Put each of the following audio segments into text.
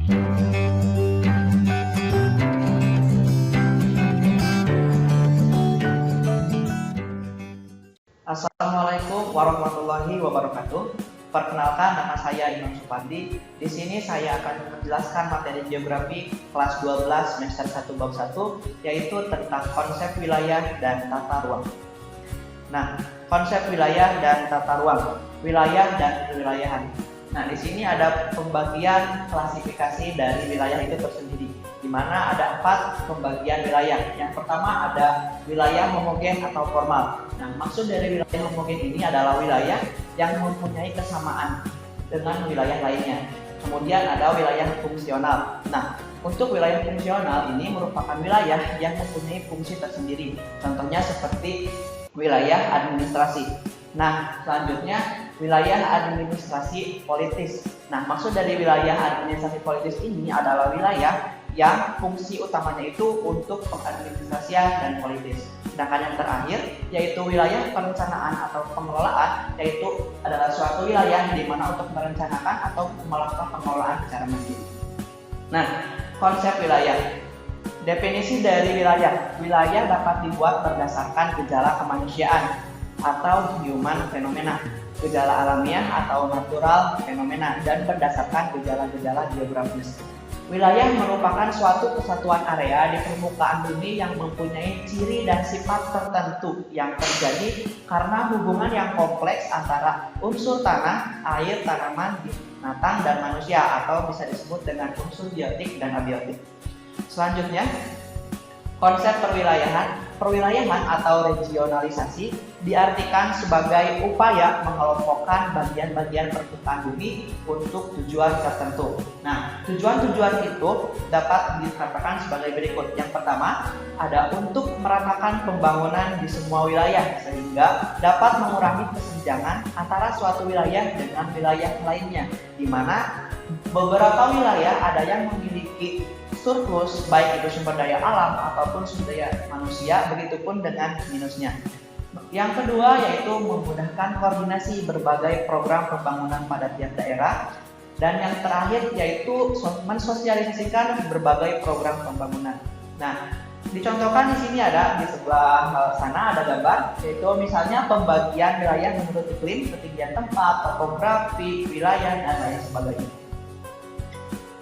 Assalamualaikum warahmatullahi wabarakatuh. Perkenalkan, nama saya Imam Supandi. Di sini saya akan menjelaskan materi geografi kelas 12 semester 1 bab 1, yaitu tentang konsep wilayah dan tata ruang. Nah, konsep wilayah dan tata ruang, wilayah dan kewilayahan. Nah, di sini ada pembagian klasifikasi dari wilayah itu tersendiri, di mana ada 4 pembagian wilayah. Yang pertama ada wilayah homogen atau formal. Nah, maksud dari wilayah homogen ini adalah wilayah yang mempunyai kesamaan dengan wilayah lainnya. Kemudian ada wilayah fungsional. Nah, untuk wilayah fungsional ini merupakan wilayah yang mempunyai fungsi tersendiri. Contohnya seperti wilayah administrasi. Nah, selanjutnya wilayah administrasi politis. Nah, maksud dari wilayah administrasi politis ini adalah wilayah yang fungsi utamanya itu untuk pengadministrasian dan politis. Sedangkan yang terakhir yaitu wilayah perencanaan atau pengelolaan, yaitu adalah suatu wilayah di mana untuk merencanakan atau melakukan pengelolaan secara mandiri. Nah, konsep wilayah. Definisi dari wilayah. Wilayah dapat dibuat berdasarkan gejala kemanusiaan atau human fenomena, gejala alamiah atau natural fenomena, dan berdasarkan gejala-gejala geografis. Wilayah merupakan suatu kesatuan area di permukaan bumi yang mempunyai ciri dan sifat tertentu yang terjadi karena hubungan yang kompleks antara unsur tanah, air, tanaman, binatang, dan manusia, atau bisa disebut dengan unsur biotik dan abiotik. Selanjutnya, konsep perwilayahan. Perwilayahan atau regionalisasi diartikan sebagai upaya mengelompokkan bagian-bagian permukaan bumi untuk tujuan tertentu. Nah, tujuan-tujuan itu dapat dikatakan sebagai berikut. Yang pertama, ada untuk meratakan pembangunan di semua wilayah sehingga dapat mengurangi kesenjangan antara suatu wilayah dengan wilayah lainnya, di mana beberapa wilayah ada yang memiliki surplus, baik itu sumber daya alam ataupun sumber daya manusia, begitupun dengan minusnya. Yang kedua yaitu memudahkan koordinasi berbagai program pembangunan pada tiap daerah. Dan yang terakhir yaitu mensosialisasikan berbagai program pembangunan. Nah, dicontohkan di sini ada di sebelah sana ada gambar, yaitu misalnya pembagian wilayah menurut iklim, ketinggian tempat, topografi, wilayah, dan lain sebagainya.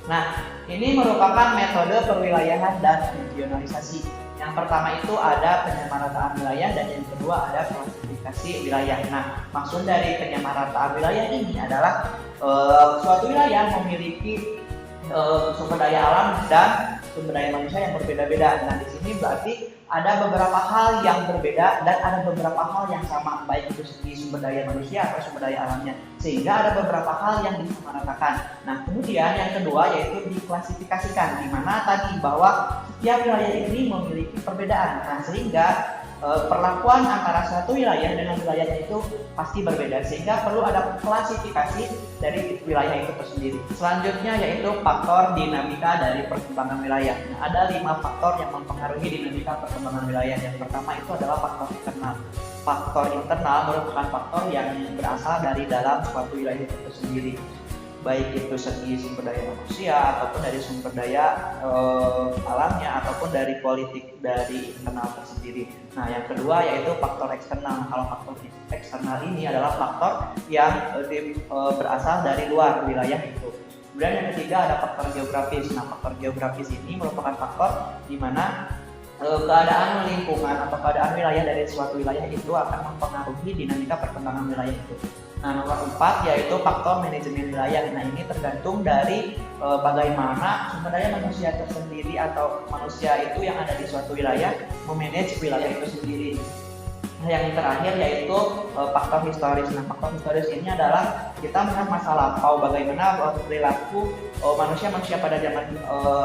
Nah, ini merupakan metode perwilayahan dan regionalisasi. Yang pertama itu ada penyamarataan wilayah dan yang kedua ada klasifikasi wilayah. Nah, maksud dari penyamarataan wilayah ini adalah suatu wilayah memiliki sumber daya alam dan sumber daya manusia yang berbeda-beda. Nah, di sini berarti ada beberapa hal yang berbeda dan ada beberapa hal yang sama, baik itu segi sumber daya manusia atau sumber daya alamnya, sehingga ada beberapa hal yang disamaratakan. Nah, kemudian yang kedua yaitu diklasifikasikan, di mana tadi bahwa setiap wilayah ini memiliki perbedaan. Nah, sehingga perlakuan antara suatu wilayah dengan wilayahnya itu pasti berbeda, sehingga perlu ada klasifikasi dari wilayah itu tersendiri. Selanjutnya yaitu faktor dinamika dari perkembangan wilayah. Nah, ada 5 faktor yang mempengaruhi dinamika perkembangan wilayah. Yang pertama itu adalah faktor internal. Faktor internal merupakan faktor yang berasal dari dalam suatu wilayah itu sendiri, baik itu segi sumber daya manusia ataupun dari sumber daya alamnya ataupun dari politik dari internal tersendiri. Nah, yang kedua yaitu faktor eksternal. Kalau faktor eksternal ini adalah faktor yang berasal dari luar wilayah itu. Kemudian yang ketiga ada faktor geografis. Nah, faktor geografis ini merupakan faktor di mana keadaan lingkungan atau keadaan wilayah dari suatu wilayah itu akan mempengaruhi dinamika perkembangan wilayah itu. Nah, nomor 4 yaitu faktor manajemen wilayah. Nah, ini tergantung dari bagaimana sumber daya manusia tersendiri atau manusia itu yang ada di suatu wilayah memanage wilayah itu sendiri. Nah, yang terakhir yaitu faktor historis. Nah, faktor historis ini adalah kita melihat masa lampau, bagaimana perilaku manusia-manusia pada zaman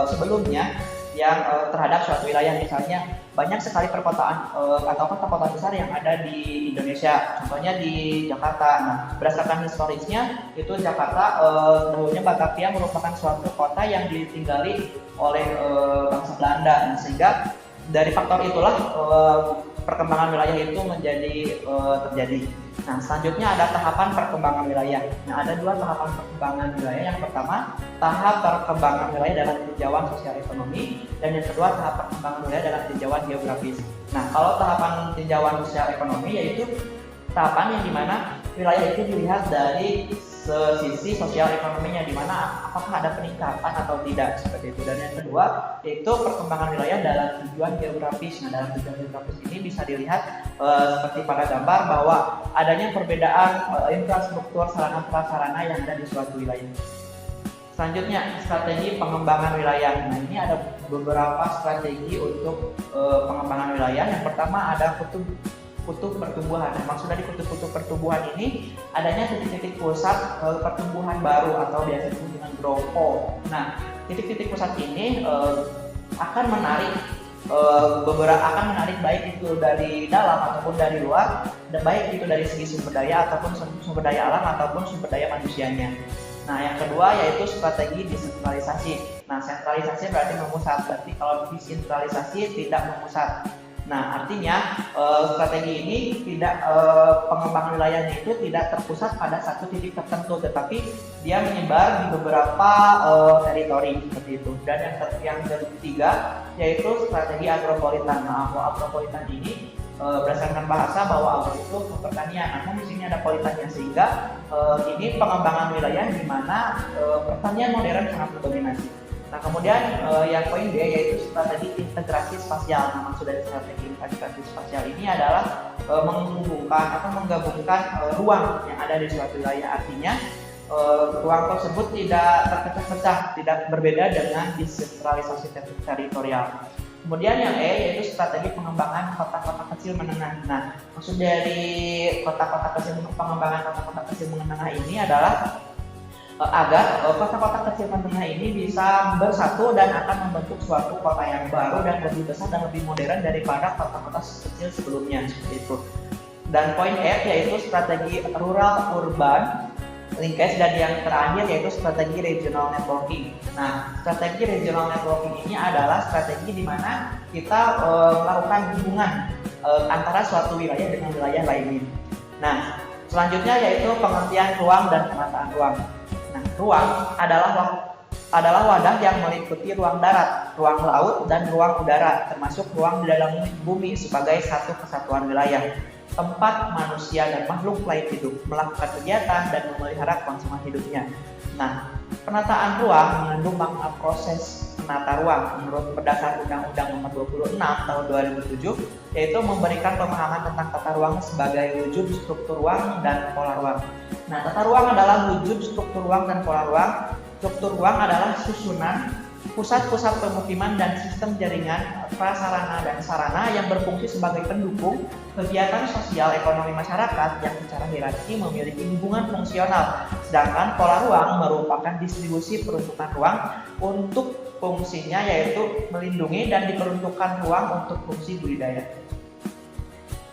sebelumnya yang terhadap suatu wilayah. Misalnya banyak sekali perkotaan atau kota-kota besar yang ada di Indonesia, contohnya di Jakarta. Nah, berdasarkan historisnya itu Jakarta dahulunya Batavia merupakan suatu kota yang ditinggali oleh bangsa Belanda. Nah, sehingga dari faktor itulah perkembangan wilayah itu menjadi terjadi. Nah, selanjutnya ada tahapan perkembangan wilayah. Nah, ada dua tahapan perkembangan wilayah. Yang pertama, tahap perkembangan wilayah dalam tinjauan sosial ekonomi, dan yang kedua, tahap perkembangan wilayah dalam tinjauan geografis. Nah, kalau tahapan tinjauan sosial ekonomi yaitu tahapan yang dimana wilayah itu dilihat dari sisi sosial ekonominya, di mana apakah ada peningkatan atau tidak, seperti itu. Dan yang kedua yaitu perkembangan wilayah dalam tujuan geografis. Nah, dalam tujuan geografis ini bisa dilihat seperti pada gambar bahwa adanya perbedaan infrastruktur sarana prasarana yang ada di suatu wilayah. Selanjutnya, strategi pengembangan wilayah. Nah, ini ada beberapa strategi untuk pengembangan wilayah. Yang pertama ada kutub pertumbuhan. Nah, maksud dari kutub pertumbuhan ini adanya titik-titik pusat pertumbuhan baru atau biasa disebut dengan growth hole. Nah, titik-titik pusat ini akan menarik baik itu dari dalam ataupun dari luar, dan baik itu dari segi sumber daya ataupun sumber daya alam ataupun sumber daya manusianya. Nah, yang kedua yaitu strategi desentralisasi. Nah, sentralisasi berarti memusat, berarti kalau desentralisasi tidak memusat. Nah, artinya strategi ini tidak pengembangan wilayahnya itu tidak terpusat pada satu titik tertentu, tetapi dia menyebar di beberapa teritori seperti itu. Dan yang ketiga yaitu strategi agropolitan. Nah, agropolitan ini berdasarkan bahasa bahwa agro itu pertanian, namun di sini ada politannya, sehingga ini pengembangan wilayah di mana pertanian modern sangat mendominasi. Nah, kemudian yang poin D yaitu strategi integrasi spasial. Nah, maksud dari strategi integrasi spasial ini adalah menggabungkan ruang yang ada di suatu wilayah. Artinya ruang tersebut tidak terpecah-pecah, tidak berbeda dengan desentralisasi teritorial. Kemudian yang E yaitu strategi pengembangan kota-kota kecil menengah. Nah, maksud dari pengembangan kota-kota kecil menengah ini adalah agar kota-kota kecil menengah ini bisa bersatu dan akan membentuk suatu kota yang baru dan lebih besar dan lebih modern daripada kota-kota kecil sebelumnya, seperti itu. Dan poin F yaitu strategi rural urban linkage, dan yang terakhir yaitu strategi regional networking. Nah, strategi regional networking ini adalah strategi di mana kita melakukan hubungan antara suatu wilayah dengan wilayah lainnya. Nah, selanjutnya yaitu pengertian ruang dan penataan ruang. Nah, ruang adalah wadah yang meliputi ruang darat, ruang laut, dan ruang udara, termasuk ruang di dalam bumi sebagai satu kesatuan wilayah, tempat manusia dan makhluk lain hidup, melakukan kegiatan dan memelihara kelangsungan hidupnya. Nah, penataan ruang mengandung makna proses menata ruang menurut berdasar Undang-Undang Nomor 26 Tahun 2007, yaitu memberikan pemahaman tentang tata ruang sebagai wujud struktur ruang dan pola ruang. Nah, tata ruang adalah wujud struktur ruang dan pola ruang. Struktur ruang adalah susunan pusat-pusat pemukiman dan sistem jaringan prasarana dan sarana yang berfungsi sebagai pendukung kegiatan sosial ekonomi masyarakat yang secara hierarki memiliki hubungan fungsional. Sedangkan pola ruang merupakan distribusi peruntukan ruang untuk fungsinya, yaitu melindungi dan diperuntukkan ruang untuk fungsi budidaya.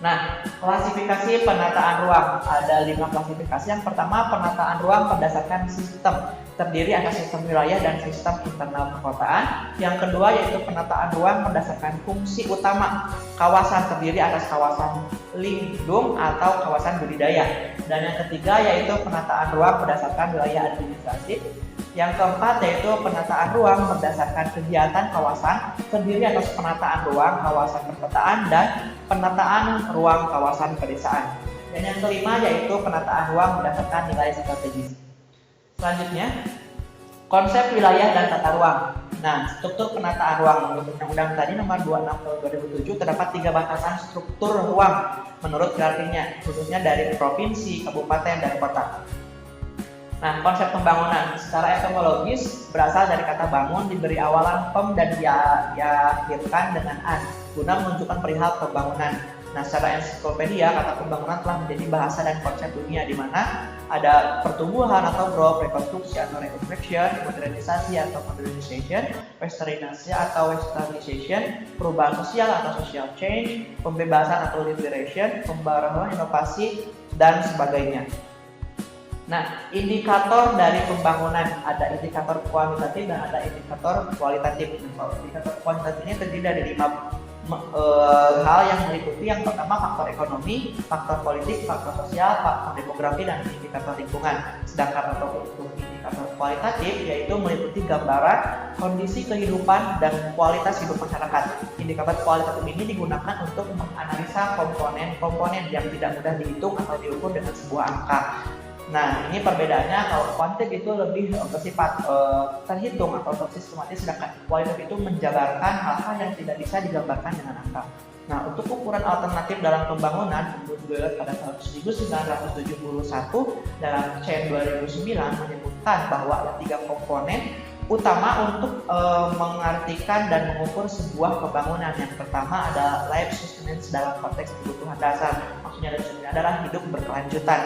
Nah, klasifikasi penataan ruang ada 5 klasifikasi. Yang pertama, penataan ruang berdasarkan sistem, terdiri atas sistem wilayah dan sistem internal perkotaan. Yang kedua yaitu penataan ruang berdasarkan fungsi utama, kawasan, terdiri atas kawasan lindung atau kawasan budidaya. Dan yang ketiga yaitu penataan ruang berdasarkan wilayah administratif. Yang keempat yaitu penataan ruang berdasarkan kegiatan kawasan, terdiri atas penataan ruang kawasan perkotaan dan penataan ruang kawasan pedesaan. Dan yang kelima yaitu penataan ruang berdasarkan nilai strategis. Selanjutnya, konsep wilayah dan tata ruang. Nah, struktur penataan ruang menurut Undang-Undang tadi Nomor 26 Tahun 2007 terdapat 3 batasan struktur ruang menurut hierarkinya, khususnya dari provinsi, kabupaten, dan kota. Nah, konsep pembangunan secara etimologis berasal dari kata bangun, diberi awalan pem dan diakhirkan dengan an, guna menunjukkan perihal pembangunan. Nah, secara ensiklopedia kata pembangunan telah menjadi bahasa dan konsep dunia, di mana ada pertumbuhan atau growth, rekonstruksi atau reconstruction, modernisasi atau modernization, westernization atau westernization, perubahan sosial atau social change, pembebasan atau liberation, pembaruan, inovasi, dan sebagainya. Nah, indikator dari pembangunan ada indikator kuantitatif dan ada indikator kualitatif. Nah, indikator kuantitatif ini terdiri dari hal yang meliputi yang pertama faktor ekonomi, faktor politik, faktor sosial, faktor demografi, dan indikator lingkungan. Sedangkan untuk indikator kualitatif yaitu meliputi gambaran kondisi kehidupan dan kualitas hidup masyarakat. Indikator kualitatif ini digunakan untuk menganalisa komponen-komponen yang tidak mudah dihitung atau diukur dengan sebuah angka. Nah, ini perbedaannya. Kalau kuantitatif itu lebih bersifat terhitung atau sistematis, sedangkan kualitatif itu menjabarkan hal-hal yang tidak bisa digambarkan dengan angka. Nah, untuk ukuran alternatif dalam pembangunan menurut pada tahun 1971 dalam CEN 2009 menyebutkan bahwa ada 3 komponen utama untuk mengartikan dan mengukur sebuah pembangunan. Yang pertama ada life sustenance dalam konteks kebutuhan dasar, maksudnya adalah hidup berkelanjutan.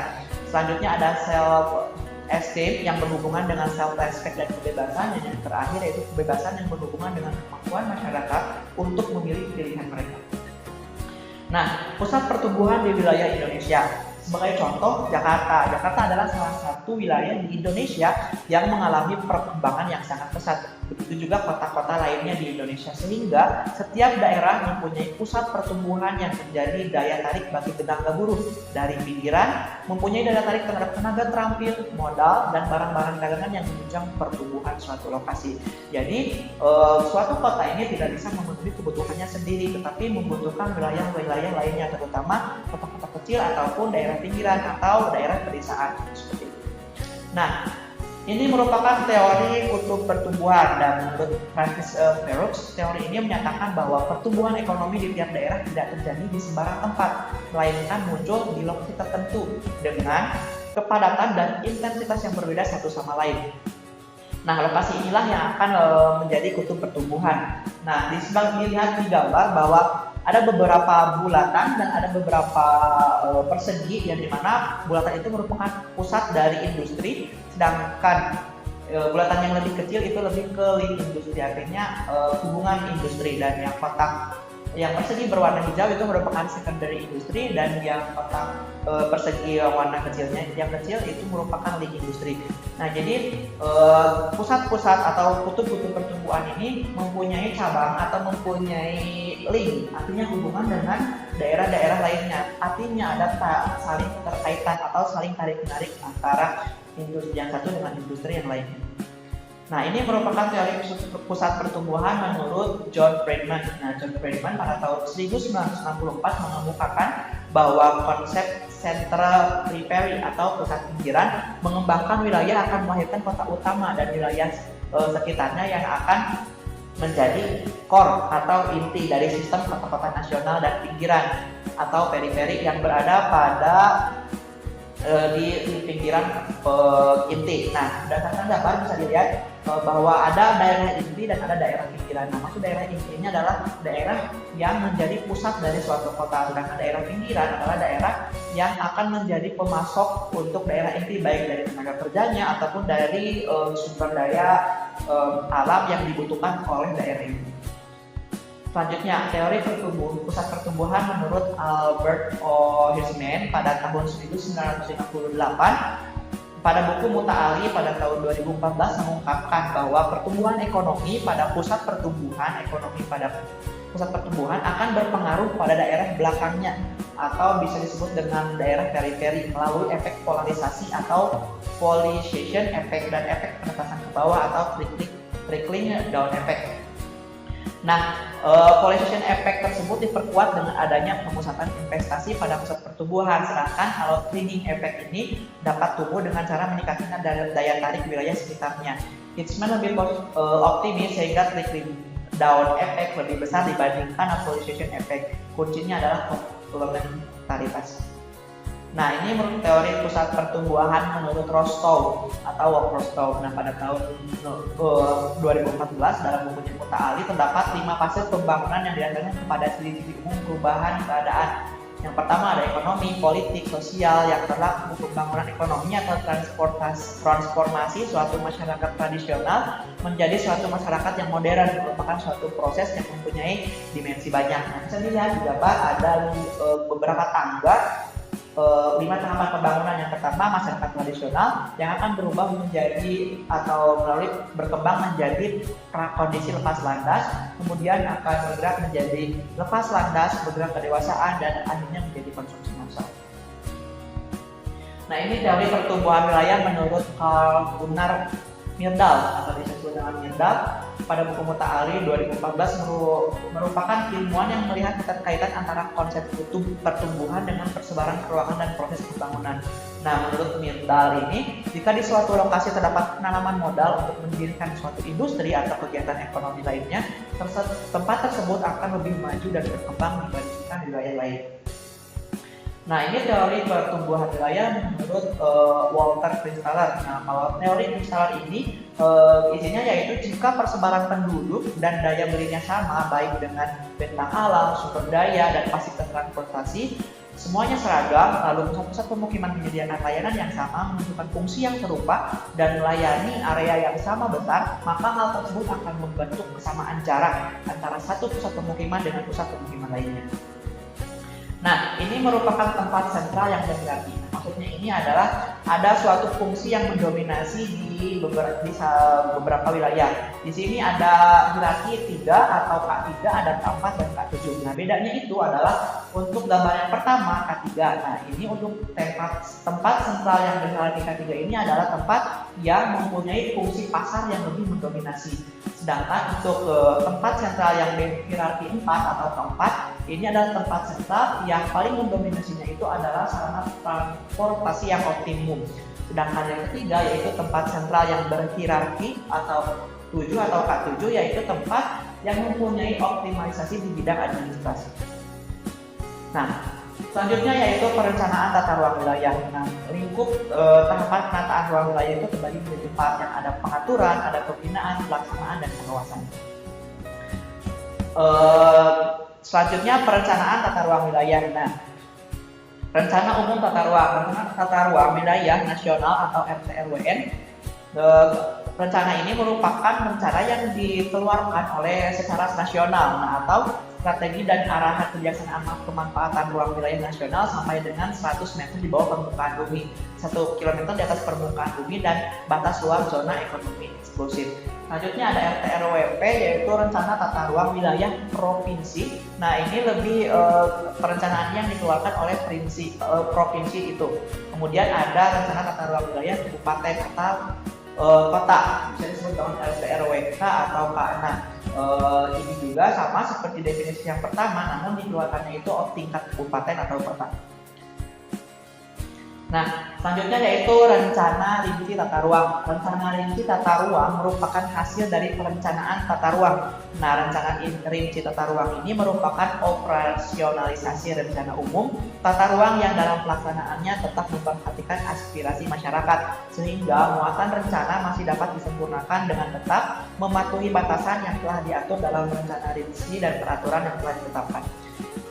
Selanjutnya ada self esteem yang berhubungan dengan self respect dan kebebasan, dan yang terakhir yaitu kebebasan yang berhubungan dengan kemampuan masyarakat untuk memilih pilihan mereka. Nah, pusat pertumbuhan di wilayah Indonesia. Sebagai contoh, Jakarta. Jakarta adalah salah satu wilayah di Indonesia yang mengalami perkembangan yang sangat pesat. Begitu juga kota-kota lainnya di Indonesia, sehingga setiap daerah mempunyai pusat pertumbuhan yang menjadi daya tarik bagi tenaga buruh. Dari pinggiran, mempunyai daya tarik terhadap tenaga terampil, modal, dan barang-barang dagangan yang menunjang pertumbuhan suatu lokasi. Jadi, suatu kota ini tidak bisa memenuhi kebutuhannya sendiri, tetapi membutuhkan wilayah-wilayah lainnya, terutama kota-kota kecil ataupun daerah pinggiran atau daerah pedesaan seperti itu. Nah, ini merupakan teori kutub pertumbuhan, dan menurut Francis Perux, teori ini menyatakan bahwa pertumbuhan ekonomi di tiap daerah tidak terjadi di sembarang tempat, melainkan muncul di lokasi tertentu dengan kepadatan dan intensitas yang berbeda satu sama lain. Nah, lokasi inilah yang akan menjadi kutub pertumbuhan. Nah, dilihat di gambar bahwa ada beberapa bulatan dan ada beberapa persegi, yang dimana bulatan itu merupakan pusat dari industri, sedangkan bulatan yang lebih kecil itu lebih ke link industri, artinya hubungan industri, dan yang kotak yang persegi berwarna hijau itu merupakan secondary industri, dan yang kotak persegi warna kecilnya yang kecil itu merupakan link industri. Nah, jadi pusat-pusat atau kutub-kutub pertumbuhan ini mempunyai cabang atau mempunyai link, artinya hubungan dengan daerah-daerah lainnya. Artinya ada saling keterkaitan atau saling tarik-menarik antara industri yang satu dengan industri yang lainnya. Nah, ini merupakan teori pusat pertumbuhan menurut John Friedman. Nah, John Friedman pada tahun 1964 mengemukakan bahwa konsep central periphery atau pusat pinggiran mengembangkan wilayah akan melahirkan kota utama dan wilayah sekitarnya yang akan menjadi core atau inti dari sistem kota-kota nasional dan pinggiran atau periferi yang berada pada di pinggiran inti. Nah, berdasarkan gambar bisa dilihat bahwa ada daerah inti dan ada daerah pinggiran. Nah, maksud daerah intinya adalah daerah yang menjadi pusat dari suatu kota, sedangkan daerah pinggiran adalah daerah yang akan menjadi pemasok untuk daerah inti, baik dari tenaga kerjanya ataupun dari sumber daya alam yang dibutuhkan oleh daerah ini. Selanjutnya, teori pusat pertumbuhan menurut Albert O. Hirschman pada tahun 1958 pada buku Muta'ali pada tahun 2014 mengungkapkan bahwa pertumbuhan ekonomi pada pusat pertumbuhan akan berpengaruh pada daerah belakangnya atau bisa disebut dengan daerah periferi melalui efek polarisasi atau polarization effect dan efek penetasan ke bawah atau trickling down effect. Nah, polarization effect tersebut diperkuat dengan adanya pemusatan investasi pada pusat pertumbuhan, sedangkan kalau trickling effect ini dapat tumbuh dengan cara meningkatkan daya tarik wilayah sekitarnya. Hirschman lebih optimis sehingga trickling down effect lebih besar dibandingkan polarization effect. Kuncinya adalah komplementaritas. Nah, ini menurut teori pusat pertumbuhan menurut Rostow atau Walk Rostow. Nah, pada tahun 2014 dalam bukunya Muta'ali terdapat 5 fase pembangunan yang diantaranya kepada ciri-ciri umum perubahan keadaan. Yang pertama ada ekonomi, politik, sosial. Yang berlaku pembangunan ekonomi atau transformasi suatu masyarakat tradisional menjadi suatu masyarakat yang modern, merupakan suatu proses yang mempunyai dimensi banyak. Nah, bisa dilihat di gambar ada beberapa tangga 5 tahapan pembangunan. Yang pertama, masyarakat tradisional yang akan berubah menjadi atau melalui berkembang menjadi kondisi lepas landas, kemudian akan bergerak menjadi lepas landas, bergerak kedewasaan, dan akhirnya menjadi konsumsi massal. Nah, ini teori pertumbuhan wilayah menurut Carl Gunnar Myrdal atau disebut dengan Myrdal pada buku Muta'ali 2014 merupakan ilmuwan yang melihat keterkaitan antara konsep pertumbuhan dengan persebaran ruangan dan proses pembangunan. Nah, menurut Myrdal ini, jika di suatu lokasi terdapat penanaman modal untuk mendirikan suatu industri atau kegiatan ekonomi lainnya, tempat tersebut akan lebih maju dan berkembang dibandingkan wilayah lain. Nah, ini teori pertumbuhan wilayah menurut Walter Christaller. Nah, kalau teori Christaller ini isinya yaitu jika persebaran penduduk dan daya belinya sama, baik dengan bentang alam, sumber daya, dan fasilitas transportasi, semuanya seragam, lalu pusat pemukiman menyediakan layanan yang sama, menunjukkan fungsi yang serupa, dan melayani area yang sama besar, maka hal tersebut akan membentuk kesamaan jarak antara satu pusat pemukiman dengan pusat pemukiman lainnya. Nah, ini merupakan tempat sentral yang berarti. Maksudnya ini adalah ada suatu fungsi yang mendominasi di beberapa wilayah. Di sini ada hierarki 3 atau K3, ada K4 dan K7. Nah, bedanya itu adalah untuk gambar yang pertama K3. Nah, ini untuk tempat sentral yang berhierarki K3 ini adalah tempat yang mempunyai fungsi pasar yang lebih mendominasi. Sedangkan untuk tempat sentral yang berhierarki 4 atau K4, ini adalah tempat sentral yang paling mendominasinya itu adalah sarana transportasi yang optimum. Sedangkan yang ketiga yaitu tempat sentral yang berhierarki atau 7 atau K7, yaitu tempat yang mempunyai optimalisasi di bidang administrasi. Nah, selanjutnya yaitu perencanaan tata ruang wilayah. Nah, lingkup tahapan penataan ruang wilayah itu terbagi menjadi 4 yang ada pengaturan, ada pembinaan, pelaksanaan, dan pengawasan. Selanjutnya perencanaan tata ruang wilayah. Nah, rencana umum tata ruang wilayah nasional atau RTRWN. Rencana ini merupakan rencana yang dikeluarkan oleh secara nasional, atau strategi dan arahan kebijaksanaan pemanfaatan ruang wilayah nasional sampai dengan 100 meter di bawah permukaan bumi, 1 km di atas permukaan bumi, dan batas luar zona ekonomi eksklusif. Selanjutnya ada RTRWP, yaitu rencana tata ruang wilayah provinsi. Nah, ini lebih perencanaannya yang dikeluarkan oleh provinsi itu. Kemudian ada rencana tata ruang wilayah kabupaten atau kota, bisa disebut dengan RTRWK atau K6. Ini juga sama seperti definisi yang pertama, namun dikeluarkannya itu tingkat kabupaten atau kota. Nah, selanjutnya yaitu rencana rinci tata ruang. Rencana rinci tata ruang merupakan hasil dari perencanaan tata ruang. Nah, rencana rinci tata ruang ini merupakan operasionalisasi rencana umum tata ruang yang dalam pelaksanaannya tetap memperhatikan aspirasi masyarakat, sehingga muatan rencana masih dapat disempurnakan dengan tetap mematuhi batasan yang telah diatur dalam rencana rinci dan peraturan yang telah ditetapkan.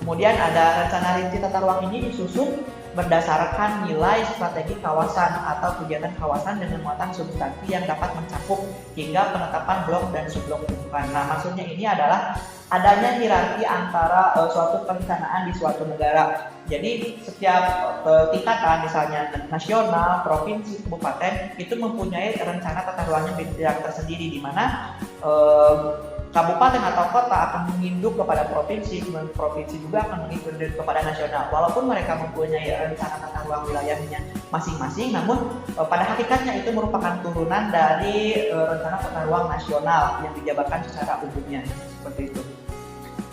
Kemudian ada rencana rinci tata ruang ini disusun berdasarkan nilai strategi kawasan atau kegiatan kawasan dengan muatan substansi yang dapat mencakup hingga penetapan blok dan subblok bentukan. Nah, maksudnya ini adalah adanya hierarki antara suatu perencanaan di suatu negara. Jadi setiap tingkatan, misalnya nasional, provinsi, kabupaten, itu mempunyai rencana tata ruangnya yang tersendiri, di mana kabupaten atau kota akan menginduk kepada provinsi, kemudian provinsi juga akan menginduk kepada nasional. Walaupun mereka mempunyai rencana tata ruang wilayahnya masing-masing, namun pada hakikatnya itu merupakan turunan dari rencana tata ruang nasional yang dijabarkan secara umumnya, seperti itu.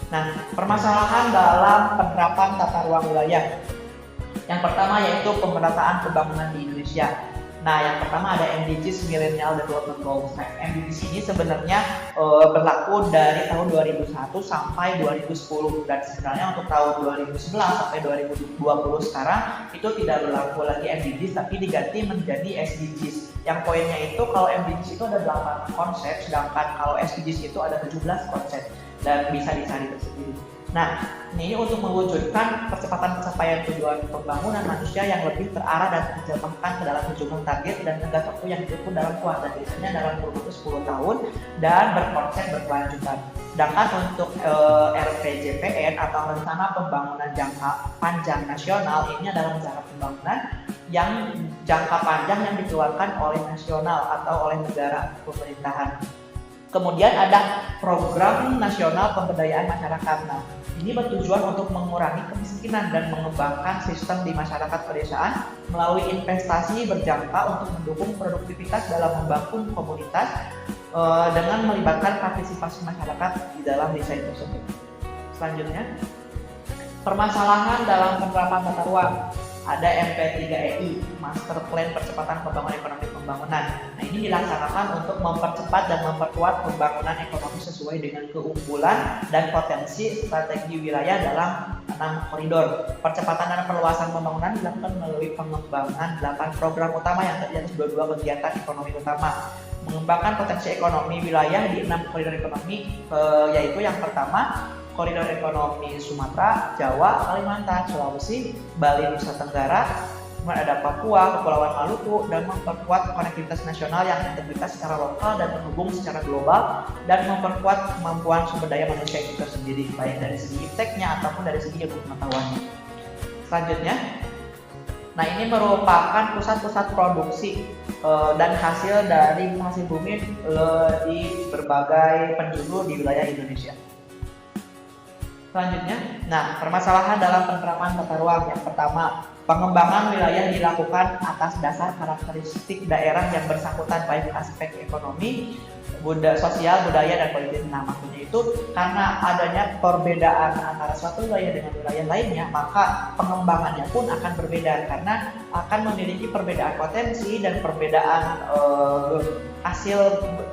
Nah, permasalahan dalam penerapan tata ruang wilayah. Yang pertama yaitu pemerataan pembangunan di Indonesia. Nah, yang pertama ada MDGs Millennial Development Goals. Nah, MDGs ini sebenarnya berlaku dari tahun 2001 sampai 2010, dan sebenarnya untuk tahun 2011 sampai 2020 sekarang itu tidak berlaku lagi MDGs, tapi diganti menjadi SDGs. Yang poinnya itu kalau MDGs itu ada 8 konsep, sedangkan kalau SDGs itu ada 17 konsep dan bisa dicari tersendiri. Nah, ini untuk mewujudkan percepatan pencapaian tujuan pembangunan manusia yang lebih terarah dan terjemahkan ke dalam sejumlah target dan tenggat waktu yang diukur dalam kuartal, biasanya dalam kurun waktu 10 tahun dan berkonsep berkelanjutan. Sedangkan untuk RPJPN atau Rencana Pembangunan Jangka Panjang Nasional, ini adalah rencana pembangunan yang jangka panjang yang dikeluarkan oleh nasional atau oleh negara pemerintahan. Kemudian ada Program Nasional Pemberdayaan Masyarakat. Nah, ini bertujuan untuk mengurangi kemiskinan dan mengembangkan sistem di masyarakat pedesaan melalui investasi berjangka untuk mendukung produktivitas dalam membangun komunitas dengan melibatkan partisipasi masyarakat di dalam desa itu tersebut. Selanjutnya, permasalahan dalam penerapan tata ruang. Ada MP3EI, Master Plan Percepatan Pembangunan Ekonomi Pembangunan. Nah, ini dilaksanakan untuk mempercepat dan memperkuat pembangunan ekonomi sesuai dengan keunggulan dan potensi strategi wilayah dalam 6 koridor. Percepatan dan perluasan pembangunan dilakukan melalui pengembangan 8 program utama yang terdiri atas 22 kegiatan ekonomi utama. Mengembangkan potensi ekonomi wilayah di 6 koridor ekonomi, yaitu yang pertama, koridor ekonomi Sumatera, Jawa, Kalimantan, Sulawesi, Bali, Nusa Tenggara, kemudian ada Papua, Kepulauan Maluku, dan memperkuat konektivitas nasional yang integritas secara lokal dan terhubung secara global, dan memperkuat kemampuan sumber daya manusia itu sendiri, baik dari segi ipteknya ataupun dari segi ilmu pengetahuannya. Selanjutnya, nah ini merupakan pusat-pusat produksi dan hasil dari hasil bumi di berbagai penjuru di wilayah Indonesia. Selanjutnya, nah permasalahan dalam penerapan tata ruang. Yang pertama, pengembangan wilayah dilakukan atas dasar karakteristik daerah yang bersangkutan baik aspek ekonomi, sosial, budaya, dan politik. Nah, maksudnya itu karena adanya perbedaan antara suatu wilayah dengan wilayah lainnya, maka pengembangannya pun akan berbeda karena akan memiliki perbedaan potensi dan perbedaan hasil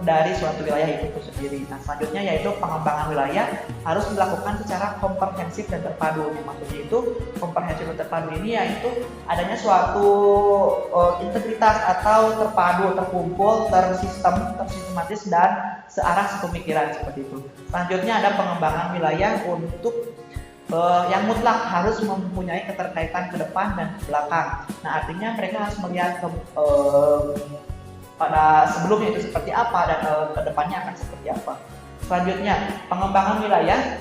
dari suatu wilayah itu sendiri. Nah, selanjutnya yaitu pengembangan wilayah harus dilakukan secara komprehensif dan terpadu. Yang maksudnya itu komprehensif dan terpadu ini yaitu adanya suatu integritas atau terpadu, terkumpul, tersistematis dan searah sepemikiran seperti itu. Selanjutnya ada pengembangan wilayah untuk yang mutlak harus mempunyai keterkaitan ke depan dan ke belakang. Nah, artinya mereka harus melihat pada sebelumnya itu seperti apa dan ke depannya akan seperti apa. Selanjutnya, pengembangan wilayah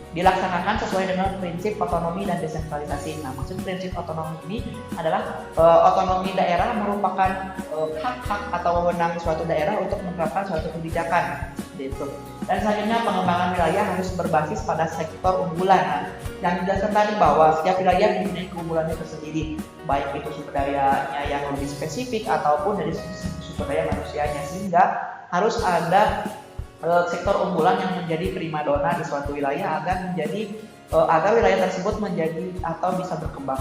dilaksanakan sesuai dengan prinsip otonomi dan desentralisasi. Nah, maksud prinsip otonomi ini adalah otonomi daerah merupakan hak-hak atau wewenang suatu daerah untuk menerapkan suatu kebijakan. Gitu. Dan selanjutnya pengembangan wilayah harus berbasis pada sektor unggulan. Nah, yang dijelaskan tadi bahwa setiap wilayah mempunyai keunggulannya tersendiri, baik itu sumber dayanya yang lebih spesifik ataupun dari sisi sumber daya manusianya, sehingga harus ada sektor unggulan yang menjadi primadona di suatu wilayah agar wilayah tersebut menjadi atau bisa berkembang.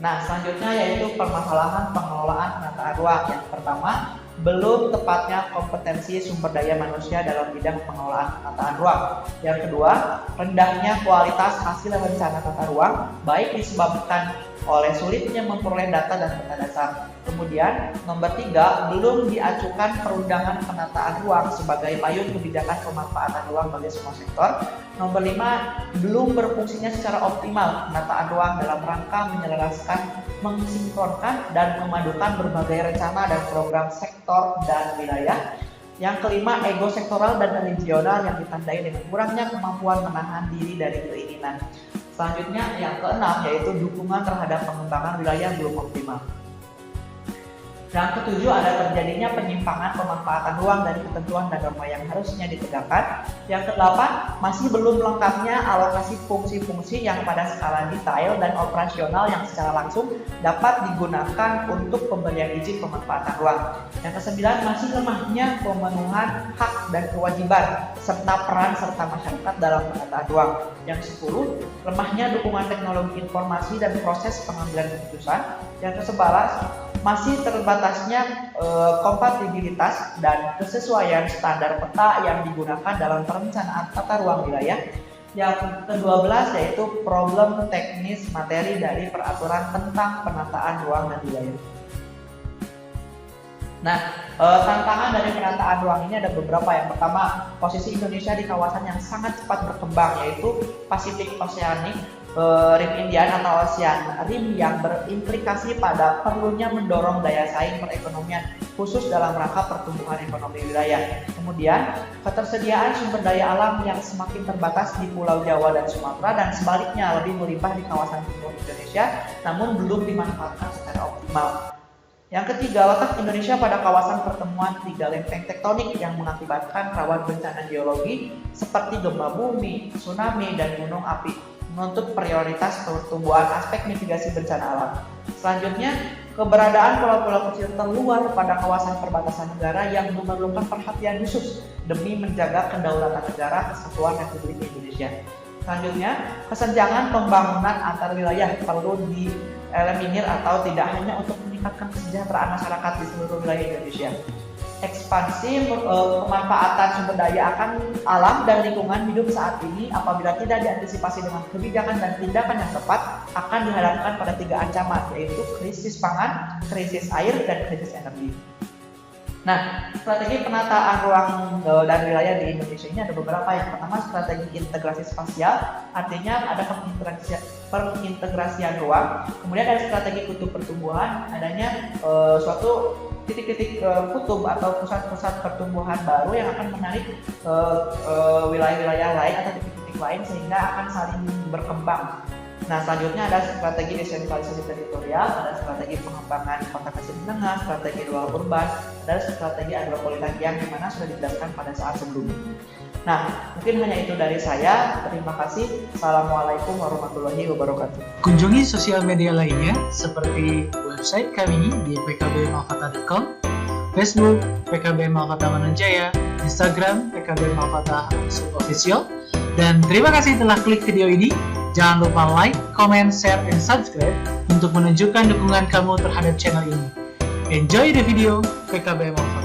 Nah, selanjutnya yaitu permasalahan pengelolaan penataan ruang. Yang pertama, belum tepatnya kompetensi sumber daya manusia dalam bidang pengelolaan penataan ruang. Yang kedua, rendahnya kualitas hasil rencana tata ruang, baik disebabkan oleh sulitnya memperoleh data dan peta dasar. Kemudian, nomor 3, belum diajukan perundangan penataan ruang sebagai payung kebijakan pemanfaatan ruang bagi semua sektor. Nomor 5, belum berfungsinya secara optimal penataan ruang dalam rangka menyelaraskan, mensinkronkan, dan memadukan berbagai rencana dan program sektor dan wilayah. Yang kelima, ego sektoral dan regional yang ditandai dengan kurangnya kemampuan menahan diri dari keinginan. Selanjutnya, yang keenam, yaitu dukungan terhadap pengembangan wilayah belum optimal. Yang ketujuh, ada terjadinya penyimpangan pemanfaatan ruang dari ketentuan dan norma yang harusnya ditegakkan. Yang kedelapan, masih belum lengkapnya alokasi fungsi-fungsi yang pada skala detail dan operasional yang secara langsung dapat digunakan untuk pemberian izin pemanfaatan ruang. Yang kesembilan, masih lemahnya pemenuhan hak dan kewajiban serta peran serta masyarakat dalam penataan ruang. Yang 10, lemahnya dukungan teknologi informasi dan proses pengambilan keputusan. Yang ke-11, masih terbatasnya kompatibilitas dan kesesuaian standar peta yang digunakan dalam perencanaan tata ruang wilayah. Yang ke-12 yaitu problem teknis materi dari peraturan tentang penataan ruang dan wilayah. Nah, tantangan dari penataan ruang ini ada beberapa. Yang pertama, posisi Indonesia di kawasan yang sangat cepat berkembang, yaitu Pasifik Oceanic Rim Indian atau Ocean Rim, yang berimplikasi pada perlunya mendorong daya saing perekonomian khusus dalam rangka pertumbuhan ekonomi wilayah. Kemudian, ketersediaan sumber daya alam yang semakin terbatas di Pulau Jawa dan Sumatera, dan sebaliknya lebih melimpah di kawasan timur Indonesia, namun belum dimanfaatkan secara optimal. Yang ketiga, letak Indonesia pada kawasan pertemuan 3 lempeng tektonik yang mengakibatkan rawan bencana geologi seperti gempa bumi, tsunami, dan gunung api, menuntut prioritas pertumbuhan aspek mitigasi bencana alam. Selanjutnya, keberadaan pulau-pulau kecil terluar pada kawasan perbatasan negara yang memerlukan perhatian khusus demi menjaga kedaulatan negara Kesatuan Republik Indonesia. Selanjutnya, kesenjangan pembangunan antar wilayah perlu dieliminir atau tidak hanya untuk meningkatkan kesejahteraan masyarakat di seluruh wilayah Indonesia. Ekspansi pemanfaatan sumber daya akan alam dan lingkungan hidup saat ini apabila tidak diantisipasi dengan kebijakan dan tindakan yang tepat akan dihadapkan pada 3 ancaman, yaitu krisis pangan, krisis air, dan krisis energi. Nah, strategi penataan ruang dan wilayah di Indonesia ini ada beberapa. Yang pertama, strategi integrasi spasial, artinya ada perintegrasian ruang. Kemudian ada strategi kutub pertumbuhan, adanya suatu titik-titik kutub atau pusat-pusat pertumbuhan baru yang akan menarik wilayah-wilayah lain atau titik-titik lain sehingga akan saling berkembang. Nah, selanjutnya ada strategi desentralisasi teritorial, ada strategi pengembangan kota kecil menengah, strategi rural urban, ada strategi agropolitik yang dimana sudah dijelaskan pada saat sebelumnya. Nah, mungkin hanya itu dari saya. Terima kasih. Assalamualaikum warahmatullahi wabarakatuh. Kunjungi sosial media lainnya seperti website kami di pkbmalkota.com, Facebook PKB Malkota Manunjaya, Instagram PKB Malkota _official. Dan terima kasih telah klik video ini. Jangan lupa like, comment, share, dan subscribe untuk menunjukkan dukungan kamu terhadap channel ini. Enjoy the video, PKB Malkota.